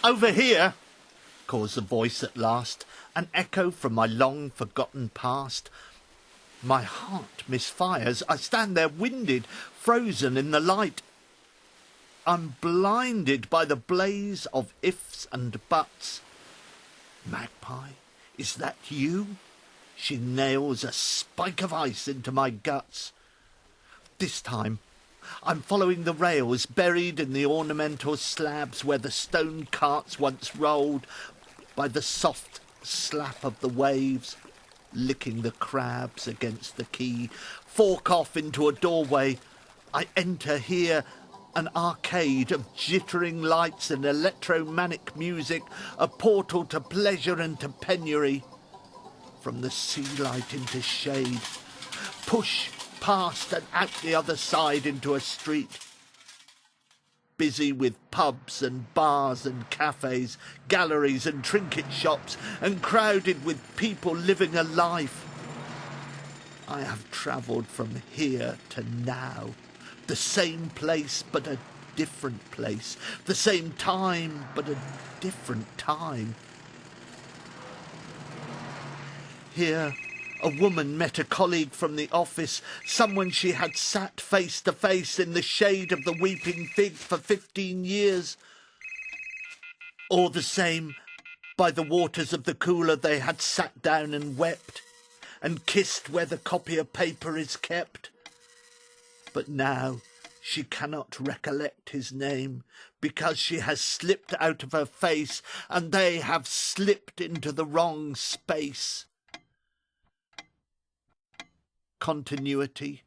"Over here," calls the voice at last, an echo from my long-forgotten past. My heart misfires. I stand there winded, frozen in the light. I'm blinded by the blaze of ifs and buts. "Magpie, is that you?" She nails a spike of ice into my guts. This time, I'm following the rails buried in the ornamental slabs where the stone carts once rolled, by the soft slap of the waves, licking the crabs against the quay. Fork off into a doorway. I enter here, an arcade of jittering lights and electromanic music, a portal to pleasure and to penury. From the sea light into shade, push past and out the other side into a street, busy with pubs and bars and cafes, galleries and trinket shops, and crowded with people living a life. I have travelled from here to now, the same place but a different place, the same time but a different time. Here, a woman met a colleague from the office, someone she had sat face to face in the shade of the weeping fig for 15 years. All the same, by the waters of the cooler they had sat down and wept, and kissed where the copy of paper is kept. But now she cannot recollect his name, because she has slipped out of her face, and they have slipped into the wrong space. Continuity,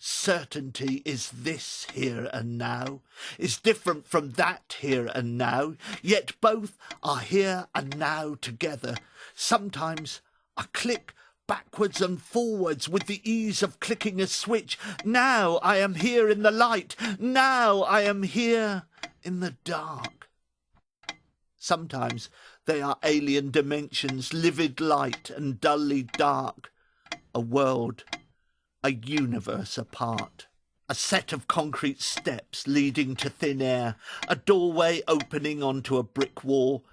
certainty is this here and now, is different from that here and now, yet both are here and now together. Sometimes I click backwards and forwards with the ease of clicking a switch. Now I am here in the light, now I am here in the dark. Sometimes they are alien dimensions, livid light and dully dark, a world, a universe apart. A set of concrete steps leading to thin air, a doorway opening onto a brick wall,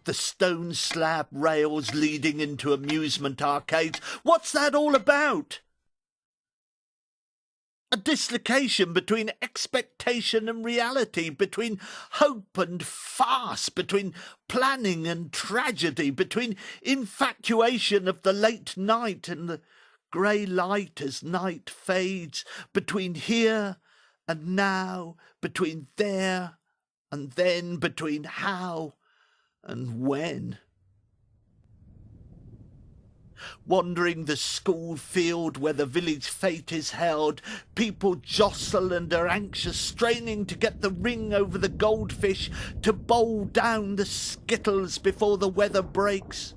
the stone slab rails leading into amusement arcades. What's that all about? A dislocation between expectation and reality, between hope and farce, between planning and tragedy, between infatuation of the late night and the grey light as night fades, between here and now, between there and then, between how and when. Wandering the school field where the village fete is held, people jostle and are anxious, straining to get the ring over the goldfish, to bowl down the skittles before the weather breaks.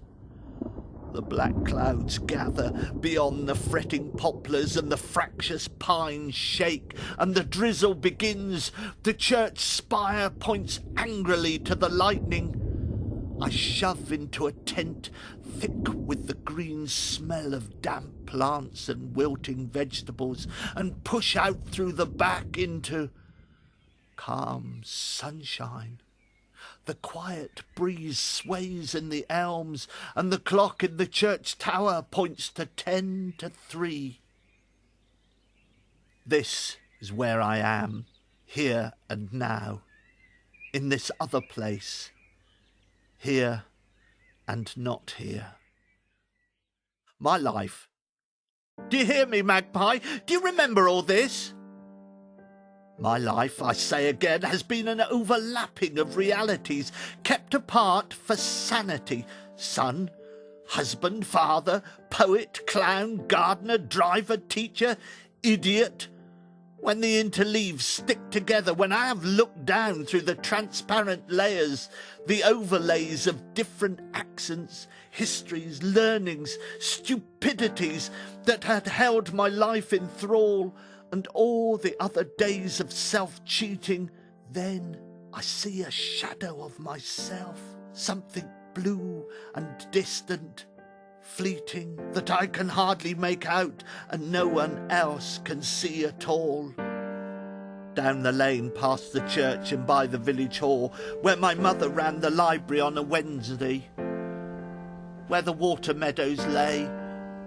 The black clouds gather beyond the fretting poplars, and the fractious pines shake, and the drizzle begins. The church spire points angrily to the lightning. I shove into a tent thick with the green smell of damp plants and wilting vegetables, and push out through the back into calm sunshine. The quiet breeze sways in the elms, and the clock in the church tower points to 10 to 3. This is where I am, here and now, in this other place, here and not here. My life. Do you hear me, Magpie? Do you remember all this? My life, I say again, has been an overlapping of realities, kept apart for sanity. Son, husband, father, poet, clown, gardener, driver, teacher, idiot. When the interleaves stick together, when I have looked down through the transparent layers, the overlays of different accents, histories, learnings, stupidities that had held my life in thrall, and all the other days of self-cheating, then I see a shadow of myself, something blue and distant, fleeting, that I can hardly make out and no one else can see at all. Down the lane past the church and by the village hall, where my mother ran the library on a Wednesday. Where the water meadows lay,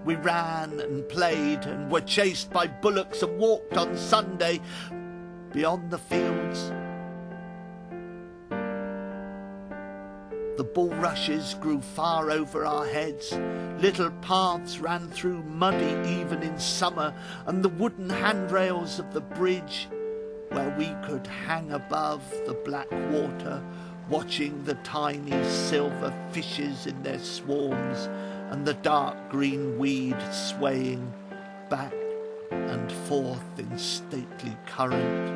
we ran and played and were chased by bullocks and walked on Sunday beyond the fields. The bulrushes grew far over our heads, little paths ran through muddy even in summer, and the wooden handrails of the bridge, where we could hang above the black water, watching the tiny silver fishes in their swarms and the dark green weed swaying back and forth in stately current.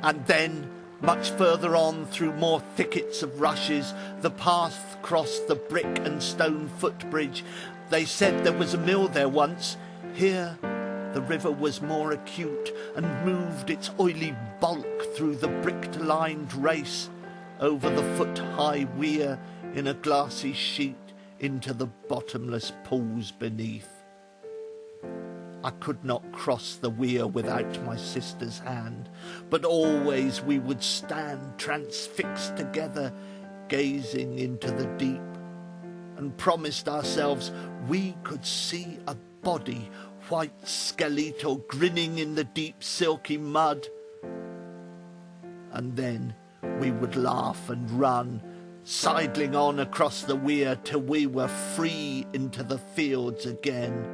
And then, much further on, through more thickets of rushes, the path crossed the brick and stone footbridge. They said there was a mill there once. Here the river was more acute and moved its oily bulk through the brick-lined race over the foot-high weir in a glassy sheet into the bottomless pools beneath. I could not cross the weir without my sister's hand, but always we would stand transfixed together, gazing into the deep, and promised ourselves we could see a body, white skeletal, grinning in the deep silky mud. And then we would laugh and run, sidling on across the weir till we were free into the fields again.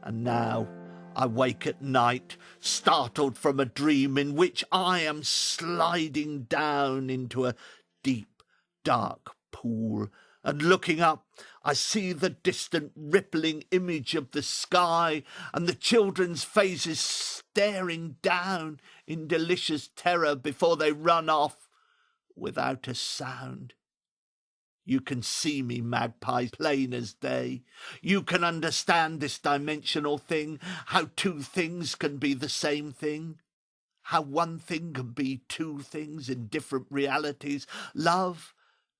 And now I wake at night, startled from a dream in which I am sliding down into a deep, dark pool, and looking up, I see the distant rippling image of the sky and the children's faces staring down in delicious terror before they run off without a sound. You can see me, magpie, plain as day. You can understand this dimensional thing, how two things can be the same thing, how one thing can be two things in different realities. Love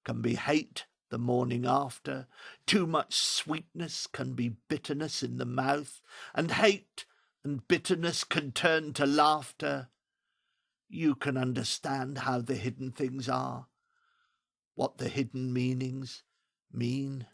can be hate the morning after. Too much sweetness can be bitterness in the mouth, and hate and bitterness can turn to laughter. You can understand how the hidden things are, what the hidden meanings mean.